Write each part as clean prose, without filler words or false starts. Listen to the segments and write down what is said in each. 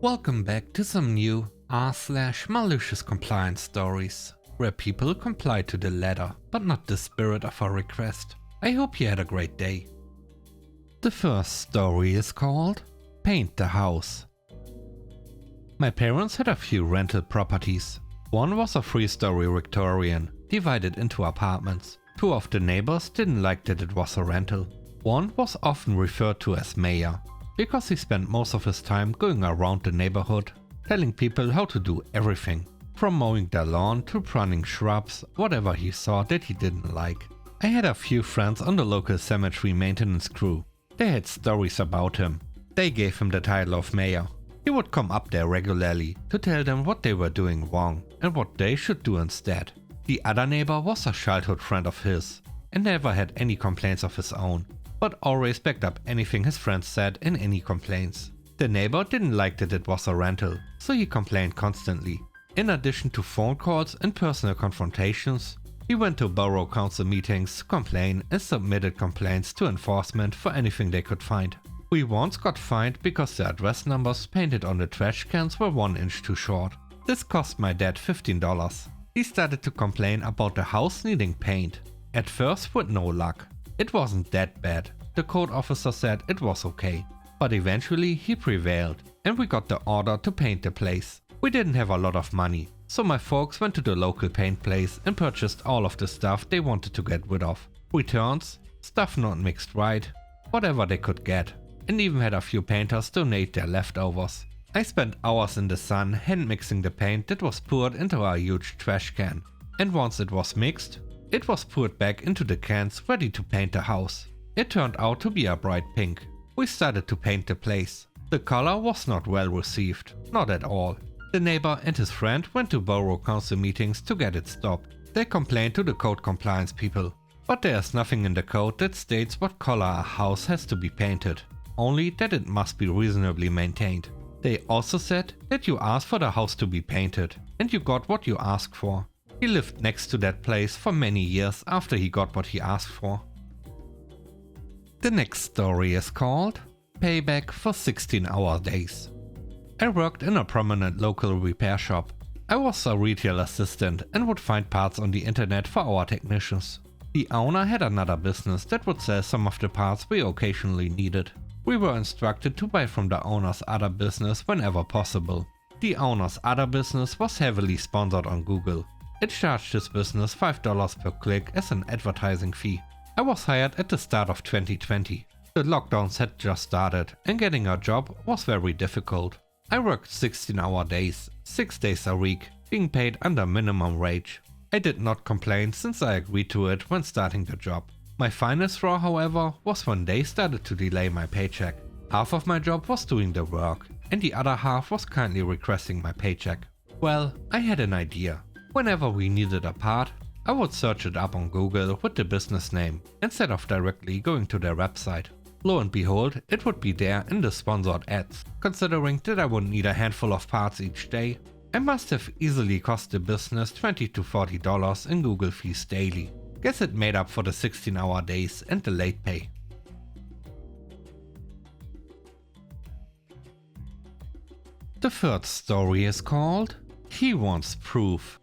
Welcome back to some new r/malicious compliance stories, where people comply to the letter, but not the spirit of a request. I hope you had a great day. The first story is called Paint the House. My parents had a few rental properties. One was a 3-story Victorian, divided into apartments. 2 of the neighbors didn't like that it was a rental. One was often referred to as Mayor, because he spent most of his time going around the neighborhood, telling people how to do everything, from mowing their lawn to pruning shrubs, whatever he saw that he didn't like. I had a few friends on the local cemetery maintenance crew. They had stories about him. They gave him the title of Mayor. He would come up there regularly to tell them what they were doing wrong and what they should do instead. The other neighbor was a childhood friend of his and never had any complaints of his own, but always backed up anything his friends said in any complaints. The neighbor didn't like that it was a rental, so he complained constantly. In addition to phone calls and personal confrontations, he went to borough council meetings to complain and submitted complaints to enforcement for anything they could find. We once got fined because the address numbers painted on the trash cans were 1 inch too short. This cost my dad $15. He started to complain about the house needing paint. At first with no luck. It wasn't that bad. The code officer said it was okay. But eventually he prevailed and we got the order to paint the place. We didn't have a lot of money, so my folks went to the local paint place and purchased all of the stuff they wanted to get rid of. Returns, stuff not mixed right, whatever they could get, and even had a few painters donate their leftovers. I spent hours in the sun hand mixing the paint that was poured into a huge trash can, and once it was mixed, it was poured back into the cans ready to paint the house. It turned out to be a bright pink. We started to paint the place. The color was not well received, not at all. The neighbor and his friend went to borough council meetings to get it stopped. They complained to the code compliance people. But there's nothing in the code that states what color a house has to be painted, only that it must be reasonably maintained. They also said that you asked for the house to be painted, and you got what you asked for. He lived next to that place for many years after he got what he asked for. The next story is called Payback for 16-hour days. I worked in a prominent local repair shop. I was a retail assistant and would find parts on the internet for our technicians. The owner had another business that would sell some of the parts we occasionally needed. We were instructed to buy from the owner's other business whenever possible. The owner's other business was heavily sponsored on Google. It charged his business $5 per click as an advertising fee. I was hired at the start of 2020. The lockdowns had just started and getting a job was very difficult. I worked 16-hour days, 6 days a week, being paid under minimum wage. I did not complain since I agreed to it when starting the job. My finest straw, however, was when they started to delay my paycheck. Half of my job was doing the work and the other half was kindly requesting my paycheck. Well, I had an idea. Whenever we needed a part, I would search it up on Google with the business name instead of directly going to their website. Lo and behold, it would be there in the sponsored ads. Considering that I would need a handful of parts each day, I must have easily cost the business $20 to $40 in Google fees daily. Guess it made up for the 16-hour days and the late pay. The third story is called He Wants Proof.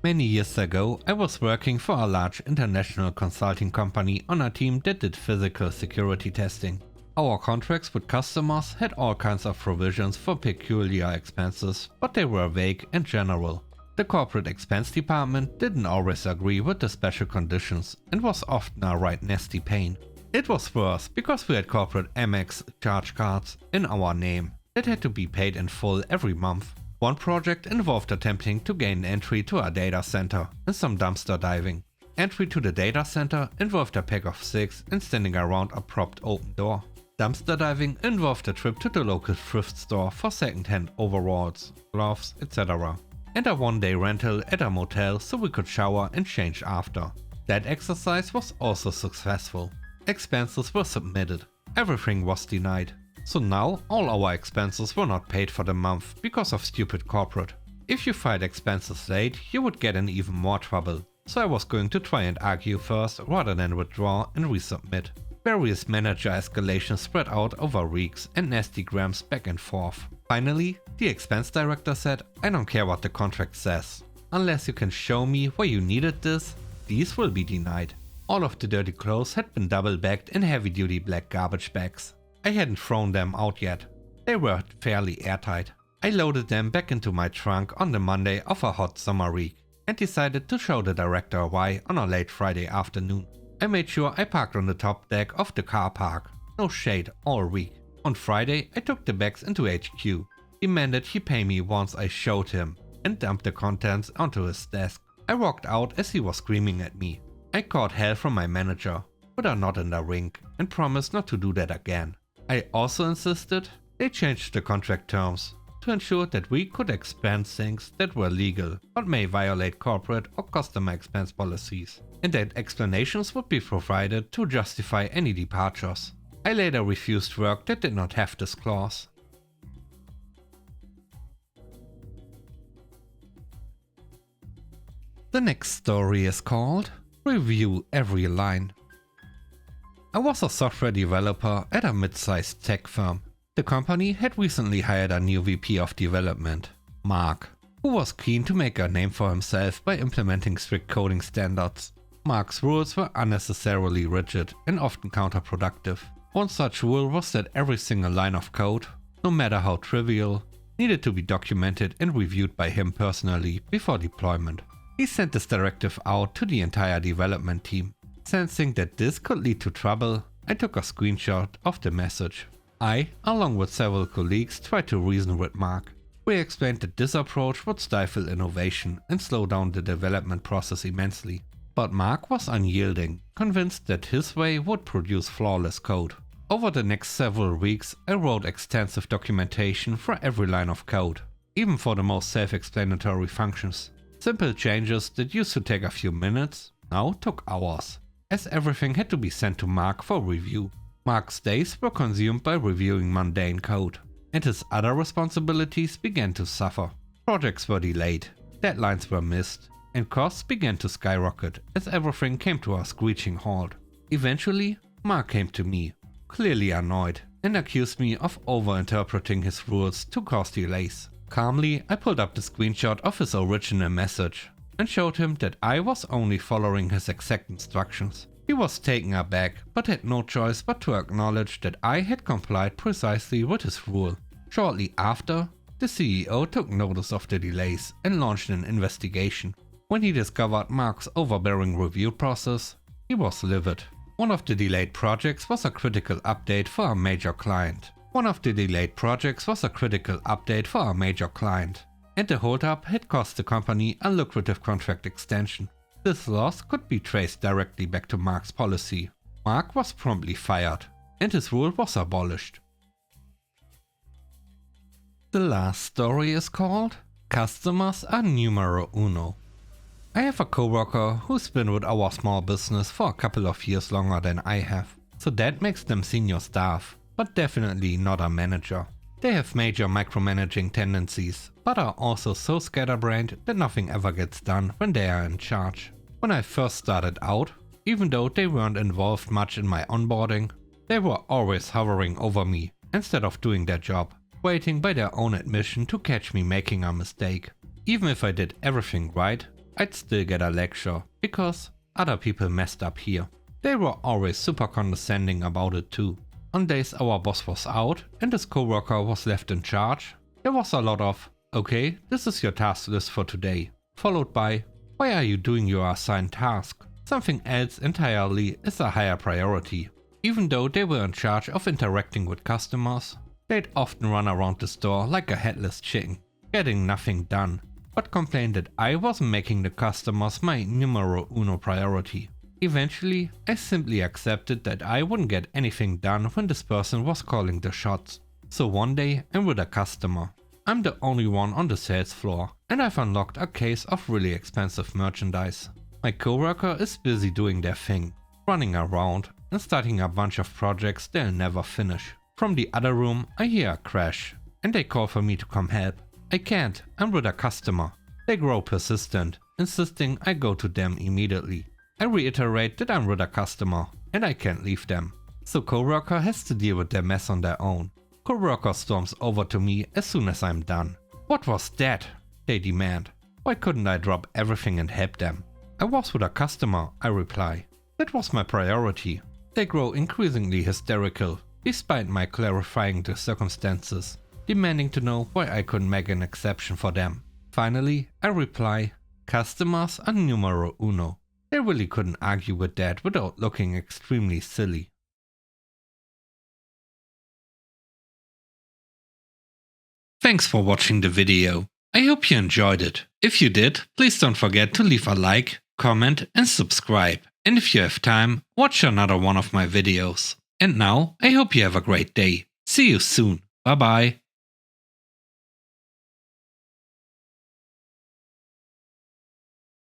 Many years ago, I was working for a large international consulting company on a team that did physical security testing. Our contracts with customers had all kinds of provisions for peculiar expenses, but they were vague and general. The corporate expense department didn't always agree with the special conditions and was often a right nasty pain. It was worse because we had corporate Amex charge cards in our name that had to be paid in full every month. One project involved attempting to gain entry to a data center and some dumpster diving. Entry to the data center involved a pack of 6 and standing around a propped open door. Dumpster diving involved a trip to the local thrift store for second-hand overalls, gloves, etc. And a one-day rental at a motel so we could shower and change after. That exercise was also successful. Expenses were submitted. Everything was denied. So now all our expenses were not paid for the month because of stupid corporate. If you filed expenses late, you would get in even more trouble. So I was going to try and argue first rather than withdraw and resubmit. Various manager escalations spread out over weeks and nasty grams back and forth. Finally, the expense director said, I don't care what the contract says. Unless you can show me where you needed this, these will be denied. All of the dirty clothes had been double bagged in heavy duty black garbage bags. I hadn't thrown them out yet. They were fairly airtight. I loaded them back into my trunk on the Monday of a hot summer week and decided to show the director why on a late Friday afternoon. I made sure I parked on the top deck of the car park. No shade all week. On Friday, I took the bags into HQ, demanded he pay me once I showed him, and dumped the contents onto his desk. I walked out as he was screaming at me. I caught hell from my manager, put a knot in the ring, and promised not to do that again. I also insisted they changed the contract terms to ensure that we could expense things that were legal but may violate corporate or customer expense policies, and that explanations would be provided to justify any departures. I later refused work that did not have this clause. The next story is called Review Every Line. I was a software developer at a mid-sized tech firm. The company had recently hired a new VP of development, Mark, who was keen to make a name for himself by implementing strict coding standards. Mark's rules were unnecessarily rigid and often counterproductive. One such rule was that every single line of code, no matter how trivial, needed to be documented and reviewed by him personally before deployment. He sent this directive out to the entire development team. Sensing that this could lead to trouble, I took a screenshot of the message. I, along with several colleagues, tried to reason with Mark. We explained that this approach would stifle innovation and slow down the development process immensely. But Mark was unyielding, convinced that his way would produce flawless code. Over the next several weeks, I wrote extensive documentation for every line of code, even for the most self-explanatory functions. Simple changes that used to take a few minutes now took hours, as everything had to be sent to Mark for review. Mark's days were consumed by reviewing mundane code, and his other responsibilities began to suffer. Projects were delayed, deadlines were missed, and costs began to skyrocket as everything came to a screeching halt. Eventually, Mark came to me, clearly annoyed, and accused me of overinterpreting his rules to cause delays. Calmly, I pulled up the screenshot of his original message and showed him that I was only following his exact instructions. He was taken aback, but had no choice but to acknowledge that I had complied precisely with his rule. Shortly after, the CEO took notice of the delays and launched an investigation. When he discovered Mark's overbearing review process, he was livid. One of the delayed projects was a critical update for a major client. And the holdup had cost the company a lucrative contract extension. This loss could be traced directly back to Mark's policy. Mark was promptly fired, and his rule was abolished. The last story is called Customers are numero uno. I have a coworker who's been with our small business for a couple of years longer than I have, so that makes them senior staff, but definitely not a manager. They have major micromanaging tendencies, but are also so scatterbrained that nothing ever gets done when they are in charge. When I first started out, even though they weren't involved much in my onboarding, they were always hovering over me instead of doing their job, waiting by their own admission to catch me making a mistake. Even if I did everything right, I'd still get a lecture, because other people messed up here. They were always super condescending about it too. On days our boss was out and his coworker was left in charge, there was a lot of, okay, this is your task list for today, followed by, why are you doing your assigned task? Something else entirely is a higher priority. Even though they were in charge of interacting with customers, they'd often run around the store like a headless chicken, getting nothing done, but complained that I wasn't making the customers my numero uno priority. Eventually, I simply accepted that I wouldn't get anything done when this person was calling the shots. So one day, I'm with a customer. I'm the only one on the sales floor, and I've unlocked a case of really expensive merchandise. My coworker is busy doing their thing, running around and starting a bunch of projects they'll never finish. From the other room, I hear a crash, and they call for me to come help. I can't, I'm with a customer. They grow persistent, insisting I go to them immediately. I reiterate that I'm with a customer, and I can't leave them. So coworker has to deal with their mess on their own. Coworker storms over to me as soon as I'm done. What was that? They demand. Why couldn't I drop everything and help them? I was with a customer, I reply. That was my priority. They grow increasingly hysterical, despite my clarifying the circumstances, demanding to know why I couldn't make an exception for them. Finally, I reply, customers are numero uno. They really couldn't argue with that without looking extremely silly. Thanks for watching the video. I hope you enjoyed it. If you did, please don't forget to leave a like, comment and subscribe. And if you have time, watch another one of my videos. And now, I hope you have a great day. See you soon. Bye bye.